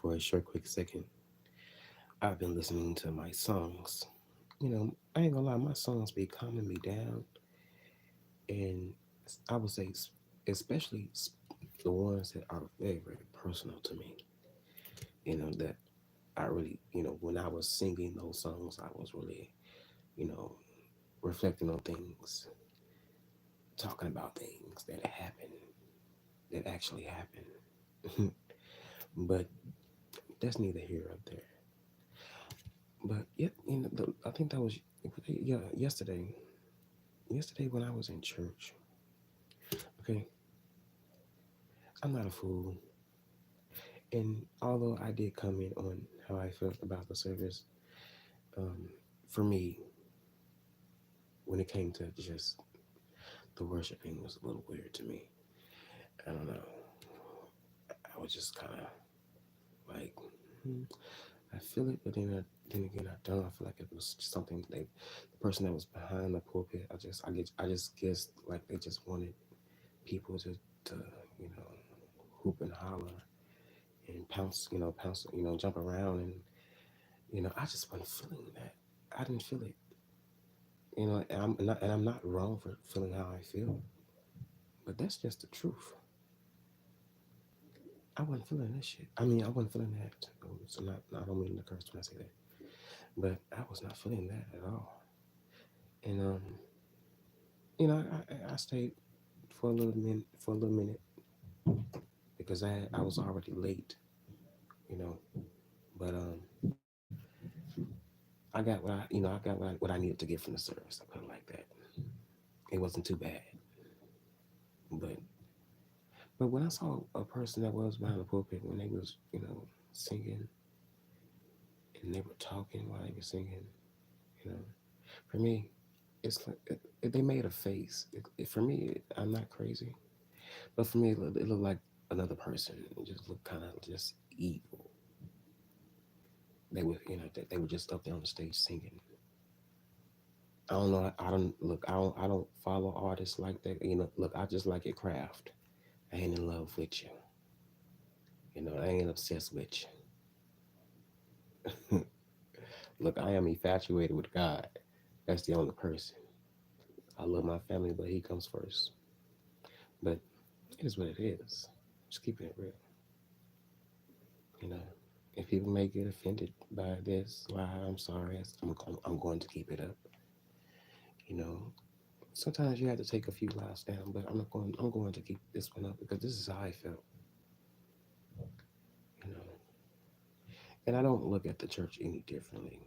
for a short, quick second, I've been listening to my songs. I ain't gonna lie, my songs be calming me down, and I would say, especially the ones that are very, very personal to me. That I really, when I was singing those songs, I was really, you know, reflecting on things, talking about things that happened, that actually happened. But that's neither here nor there. But yeah, I think that was yeah yesterday. Yesterday when I was in church. Okay, I'm not a fool, and although I did comment on how I felt about the service, um, for me, when it came to just the worshiping was a little weird to me. I don't know. I was just kind of like, hmm, I feel it, but then again, I don't. I feel like it was something the person that was behind the pulpit. I just guessed like they just wanted people to you know, hoop and holler and pounce, jump around, and I just wasn't feeling that. I didn't feel it, and I'm not wrong for feeling how I feel, but that's just the truth. I wasn't feeling that shit. I mean, I wasn't feeling that. So not, I don't mean to curse when I say that, but I was not feeling that at all. And I stayed for a little minute because I was already late, you know. But I got what I needed to get from the service. I put it like that. It wasn't too bad, but when I saw a person that was behind the pulpit when they was singing and they were talking while they were singing, you know, for me, it's like they made a face. For me, I'm not crazy, but for me, it looked like another person. It just looked kind of just evil. They were just up there on the stage singing. I don't know. I don't look. I don't follow artists like that. Look. I just like your craft. I ain't in love with you. I ain't obsessed with you. Look, I am infatuated with God. That's the only person. I love my family, but He comes first. But it is what it is. Just keeping it real. You know, if people may get offended by this, why I'm sorry. I'm going to keep it up. You know, sometimes you have to take a few lives down, but I'm not going. I'm going to keep this one up because this is how I felt. You know, and I don't look at the church any differently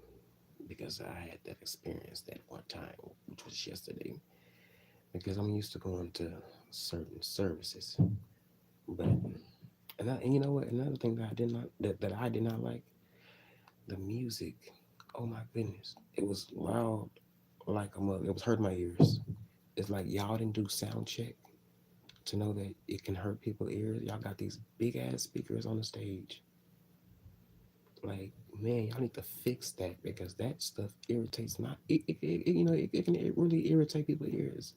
because I had that experience that one time, which was yesterday. Because I'm used to going to certain services, but and you know what? Another thing that I did not like the music. Oh my goodness, it was loud like a mother. It was hurting my ears. It's like y'all didn't do sound check to know that it can hurt people's ears. Y'all got these big ass speakers on the stage. Like, man, y'all need to fix that because that stuff irritates my it can really irritate people's ears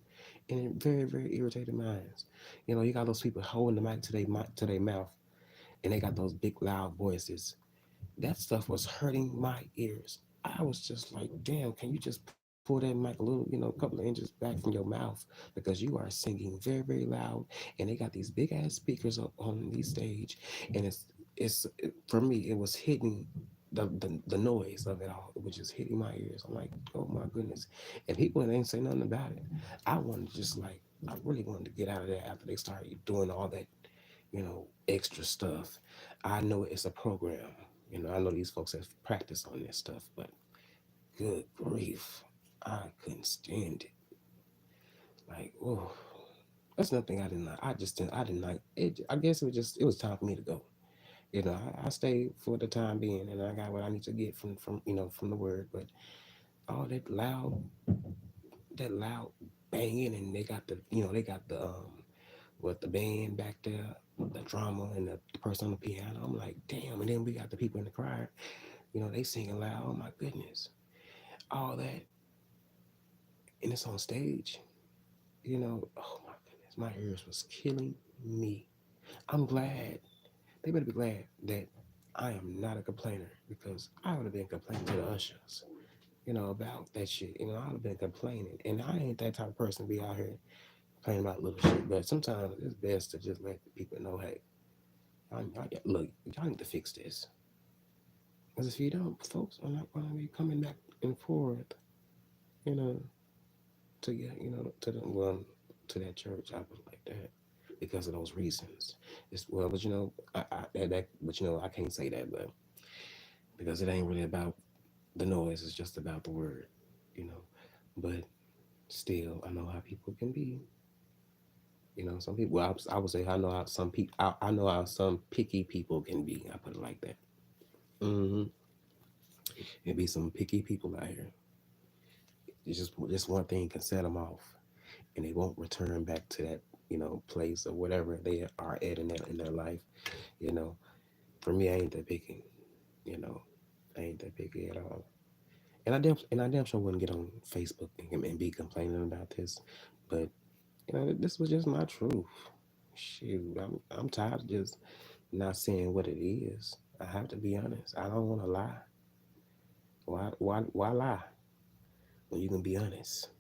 and it very, very irritated minds. You got those people holding the mic to their mouth and they got those big loud voices. That stuff was hurting my ears. I was just like, damn, can you just pull that mic a little, a couple of inches back from your mouth because you are singing very, very loud, and they got these big ass speakers up on the stage, and for me, it was hitting the noise of it all. It was just hitting my ears. I'm like, oh my goodness, and people ain't say nothing about it. I wanted to just like, I really wanted to get out of there after they started doing all that, extra stuff. I know it's a program. I know these folks have practiced on this stuff, but good grief, I couldn't stand it. Like, oh, that's nothing I didn't like. I didn't like it. I guess it was time for me to go. I stayed for the time being, and I got what I need to get from the word. But all that loud banging, and they got the band back there, the drama, and the person on the piano. I'm like, damn. And then we got the people in the choir. They singing loud. Oh my goodness, all that, and it's on stage. Oh my goodness, my ears was killing me. I'm glad. They better be glad that I am not a complainer because I would have been complaining to the ushers, about that shit. I would have been complaining, and I ain't that type of person to be out here complaining about little shit. But sometimes it's best to just let the people know, hey, look, y'all need to fix this. Because if you don't, folks are not going to be coming back and forth, you know, to get, to that church. I was like that because of those reasons. It's well, but but I can't say that, but because it ain't really about the noise. It's just about the word, you know. But still, I know how people can be. Some people. Well, I would say I know how some people. I know how some picky people can be. I put it like that. Mm-hmm. It be some picky people out here. It's just one thing can set them off, and they won't return back to that place or whatever they are at in their life. You know, for me, I ain't that picky. You know, I ain't that picky at all. And I damn sure wouldn't get on Facebook and be complaining about this, but this was just my truth. Shoot, I'm tired of just not saying what it is. I have to be honest. I don't want to lie. Why lie when you can be honest?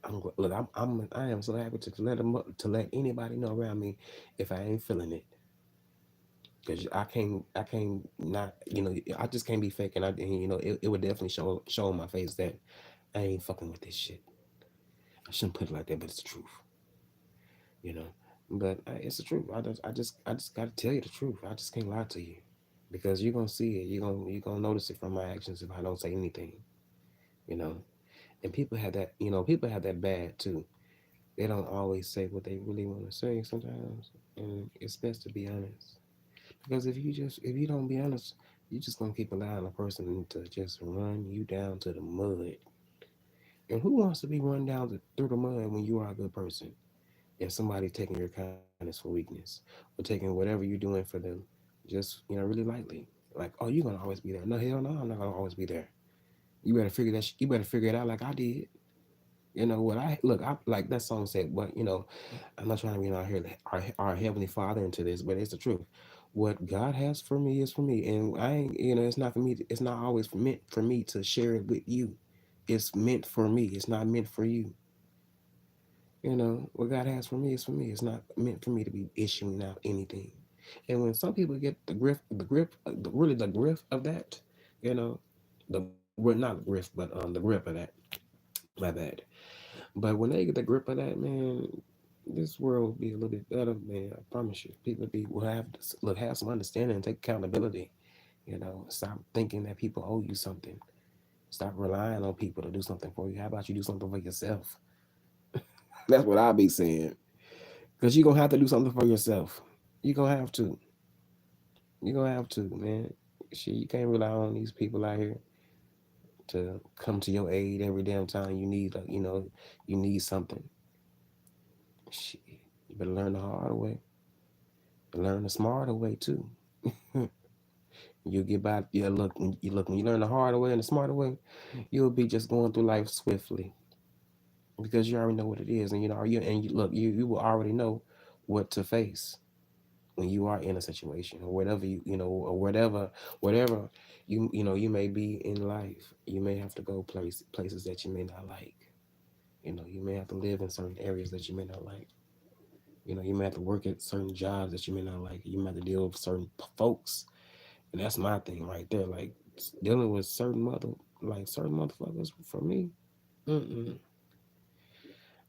Look. I am so happy to let anybody know around me if I ain't feeling it. Cause I can't not I just can't be fake and it would definitely show on my face that I ain't fucking with this shit. I shouldn't put it like that, but it's the truth, you know. But it's the truth. I just gotta tell you the truth. I just can't lie to you because you're gonna see it. You're gonna notice it from my actions if I don't say anything, you know. And people have that, people have that bad too. They don't always say what they really want to say sometimes, and it's best to be honest. Because if you don't be honest, you're just gonna keep allowing a person to just run you down to the mud. And who wants to be run down through the mud when you are a good person? If somebody taking your kindness for weakness, or taking whatever you're doing for them, just really lightly, like, oh, you're gonna always be there. No, hell no, I'm not gonna always be there. You better figure it out like I did. What I look, I like that song said, but I'm not trying to out here our heavenly Father into this, but it's the truth. What God has for me is for me, and I ain't, it's not for me. It's not always meant for me to share it with you. It's meant for me. It's not meant for you. What God has for me is for me. It's not meant for me to be issuing out anything. And when some people get really the grip of that, you know, not the grip, but the grip of that. My bad. But when they get the grip of that, man, this world will be a little bit better, man. I promise you. People have some understanding and take accountability. Stop thinking that people owe you something. Stop relying on people to do something for you. How about you do something for yourself? That's what I'll be saying. Because you're going to have to do something for yourself. You're going to have to. You're going to have to, man. Shit, you can't rely on these people out here to come to your aid every damn time you need something. Shit, you better learn the hard way. Learn the smarter way too. You get by. Yeah, look. When you learn the harder way and the smarter way, you'll be just going through life swiftly because you already know what it is, and you will already know what to face when you are in a situation or whatever or whatever you may be in life. You may have to go places that you may not like. You may have to live in certain areas that you may not like. You may have to work at certain jobs that you may not like. You may have to deal with certain folks. And that's my thing right there. Like dealing with certain motherfuckers for me. Mm-mm.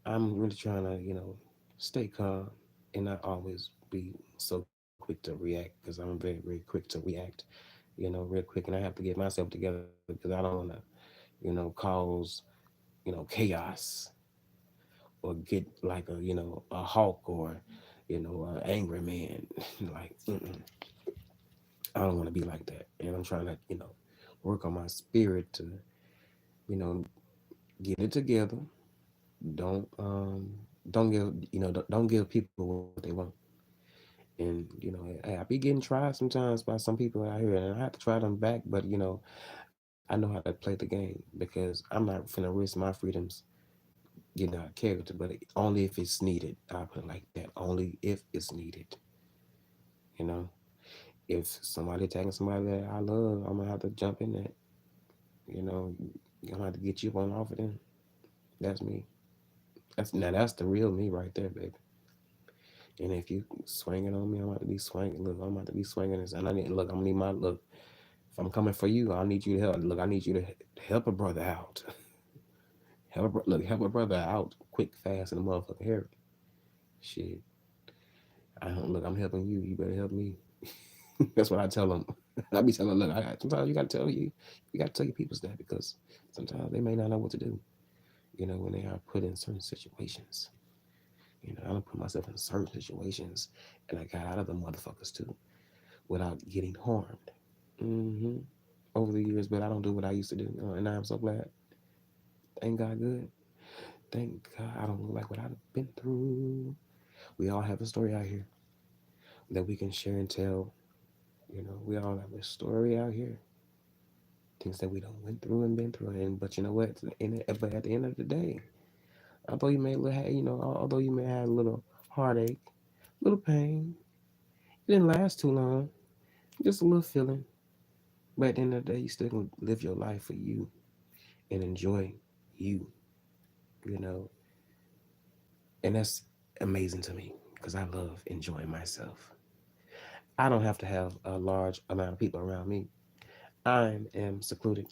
I'm really trying to, stay calm and not always be so quick to react because I'm very, very quick to react, real quick. And I have to get myself together because I don't want to, cause, chaos or get like a hawk or, an angry man. Like, mm-mm. I don't want to be like that. And I'm trying to, work on my spirit to, you know, get it together. Don't don't give don't give people what they want. And I be getting tried sometimes by some people out here, and I have to try them back. But I know how to play the game because I'm not finna risk my freedoms getting out of character. But only if it's needed. I put it like that. Only if it's needed. You know. If somebody attacking somebody that I love, I'm gonna have to jump in that. You know, I'm gonna have to get you up on off of them. That's me. That's the real me right there, baby. And if you swinging on me, I'm about to be swinging. Look, I'm about to be swinging this, and I need look. I'm gonna need my look. If I'm coming for you, I need you to help. Look, I need you to help a brother out. Help a brother out quick, fast, and a motherfucker here. Shit, I don't look. I'm helping you. You better help me. That's what I tell them. I be telling them, look, sometimes you gotta tell you gotta tell your peoples that because sometimes they may not know what to do. You know, when they are put in certain situations. You know, I don't put myself in certain situations, and I got out of the motherfuckers too without getting harmed. hmm Over the years, but I don't do what I used to do, and I'm so glad. Thank God, good. Thank God, I don't look like what I've been through. We all have a story out here that we can share and tell. You know, we all have a story out here, things that we don't went through and been through. And but you know what? But at the end of the day, although you may have, although you may have a little heartache, little pain, it didn't last too long. Just a little feeling. But at the end of the day, you still gonna live your life for you and enjoy you. You know, and that's amazing to me because I love enjoying myself. I don't have to have a large amount of people around me. I am secluded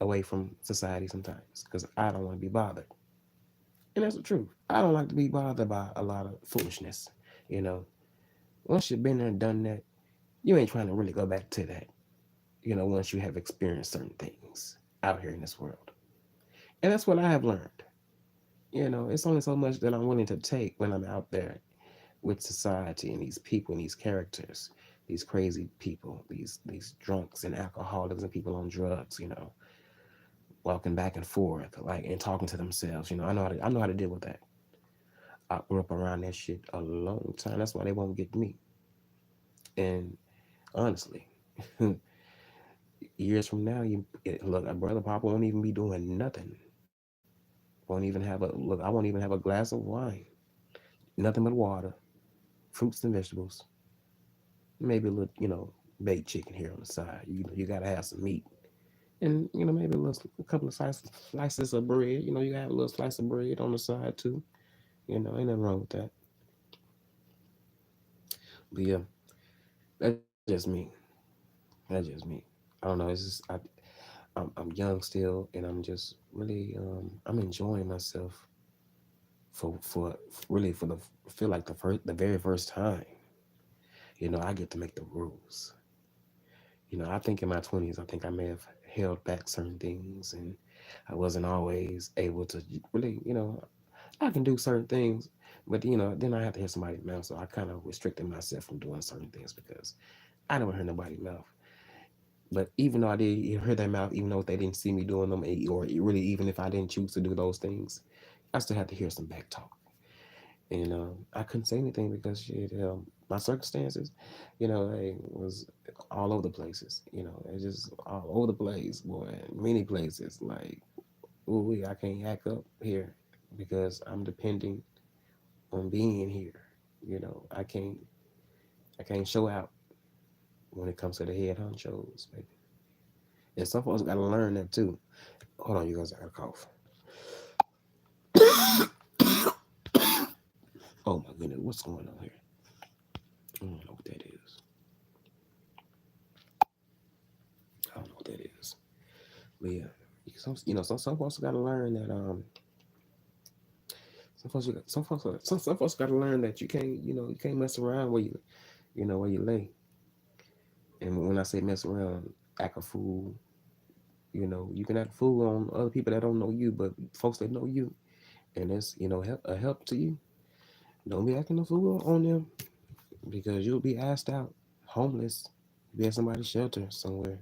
away from society sometimes because I don't want to be bothered. And that's the truth. I don't like to be bothered by a lot of foolishness. You know, once you've been there and done that, you ain't trying to really go back to that. You know, once you have experienced certain things out here in this world. And that's what I have learned. You know, it's only so much that I'm willing to take when I'm out there with society and these people and these characters, these crazy people, these drunks and alcoholics and people on drugs, you know, walking back and forth, like and talking to themselves. You know, I know how to deal with that. I grew up around that shit a long time. That's why they won't get me. And honestly, years from now, look, a brother Papa won't even be doing nothing. Won't even have a look. I won't even have a glass of wine. Nothing but water, fruits and vegetables, maybe a little, baked chicken here on the side. You gotta have some meat, and maybe a couple of slices of bread. You gotta have a little slice of bread on the side too. Ain't nothing wrong with that. But yeah, that's just me. That's just me. I don't know. It's just I'm young still, and I'm just really I'm enjoying myself for really for the feel like the very first time. I get to make the rules. I think in my 20s, I think I may have held back certain things, and I wasn't always able to really, I can do certain things, but then I have to hear somebody's mouth, so I kind of restricted myself from doing certain things because I never heard nobody's mouth. But even though I did hear their mouth, even though they didn't see me doing them, or really even if I didn't choose to do those things, I still had to hear some back talk. And I couldn't say anything because shit, my circumstances, they was all over the places. It's just all over the place, boy. Many places. Like, ooh, I can't act up here because I'm depending on being here. I can't show out when it comes to the head honchos, baby. And some folks got to learn that too. Hold on, you guys, I got a cough. Oh my goodness, what's going on here? I don't know what that is. I don't know what that is. But yeah, some folks got to learn that some folks got to learn that you can't mess around where you lay. And when I say mess around, act a fool. You can act a fool on other people that don't know you, but folks that know you, and that's a help to you. Don't be acting a fool on them because you'll be asked out, homeless, be at somebody's shelter somewhere.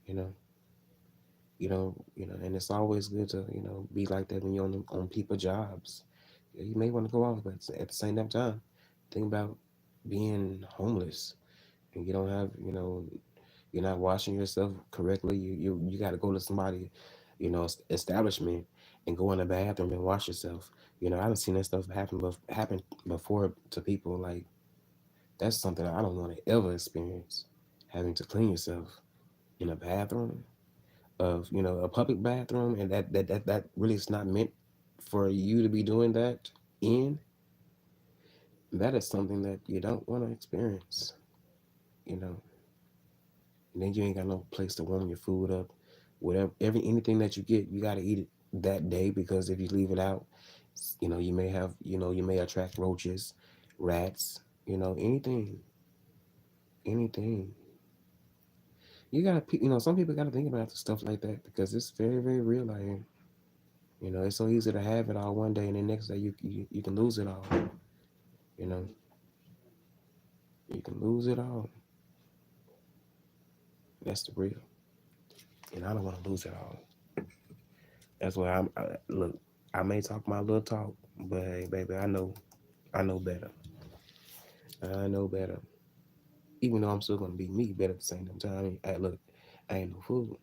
You know, and it's always good to be like that when you're on people jobs. Yeah, you may want to go off, but at the same time, think about being homeless and you don't have you're not washing yourself correctly. You got to go to somebody, establishment and go in the bathroom and wash yourself. I've seen that stuff happen before to people like That's something I don't want to ever experience. Having to clean yourself in a bathroom of a public bathroom, and that really is not meant for you to be doing that in. That is something that you don't want to experience. You know, and then you ain't got no place to warm your food up. Whatever, anything that you get, you got to eat it that day because if you leave it out, you may have, you may attract roaches, rats, anything, anything. Some people got to think about stuff like that because it's very, very real out here. It's so easy to have it all one day and the next day you can lose it all. You know, you can lose it all. That's the real. And I don't want to lose it all. That's why look. I may talk my little talk, but hey, baby, I know better. I know better. Even though I'm still gonna be me, better at the same time. Hey, look, I ain't no fool.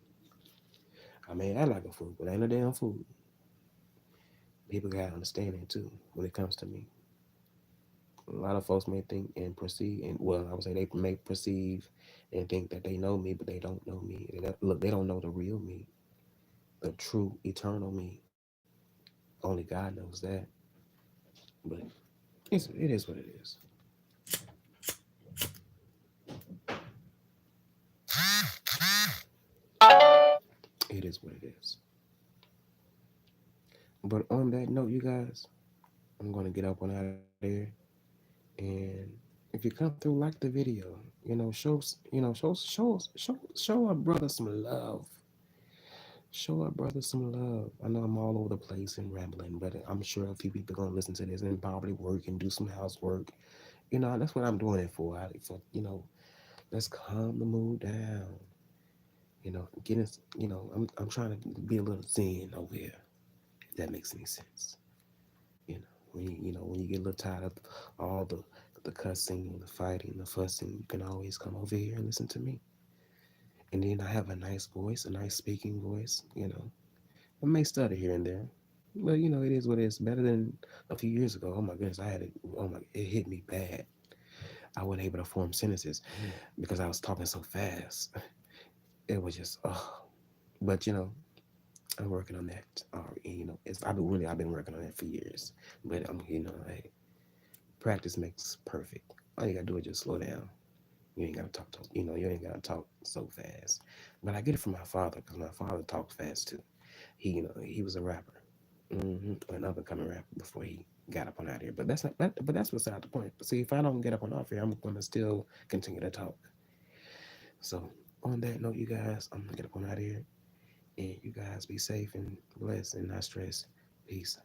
I may act like a fool, but I ain't no damn fool. People gotta understand that too when it comes to me. A lot of folks may think and perceive, and well, I would say they may perceive and think that they know me, but they don't know me. Look, they don't know the real me, the true eternal me. Only God knows that. But it is what it is. It is what it is. But on that note, you guys, I'm gonna get up on out of there. And if you come through, like the video. Show our brother some love. Show our brother some love. I know I'm all over the place and rambling, but I'm sure a few people gonna listen to this and probably work and do some housework. That's what I'm doing it for. Let's calm the mood down. Get us. I'm trying to be a little zen over here. If that makes any sense. When you get a little tired of all the cussing and the fighting, the fussing, you can always come over here and listen to me. And then I have a nice voice, a nice speaking voice. I may stutter here and there, but it is what it is. Better than a few years ago. Oh my goodness, I had it. Oh my, it hit me bad. I wasn't able to form sentences because I was talking so fast. It was just, oh. But I'm working on that. I've been working on that for years. But hey, practice makes perfect. All you gotta do is just slow down. You ain't gotta talk. You ain't gotta talk so fast. But I get it from my father because my father talks fast too. He was a rapper, an up and coming rapper before he got up on out here. But that's beside the point. See, if I don't get up on off here, I'm gonna still continue to talk. So on that note, you guys, I'm gonna get up on out here, and you guys be safe and blessed and not stressed. Peace.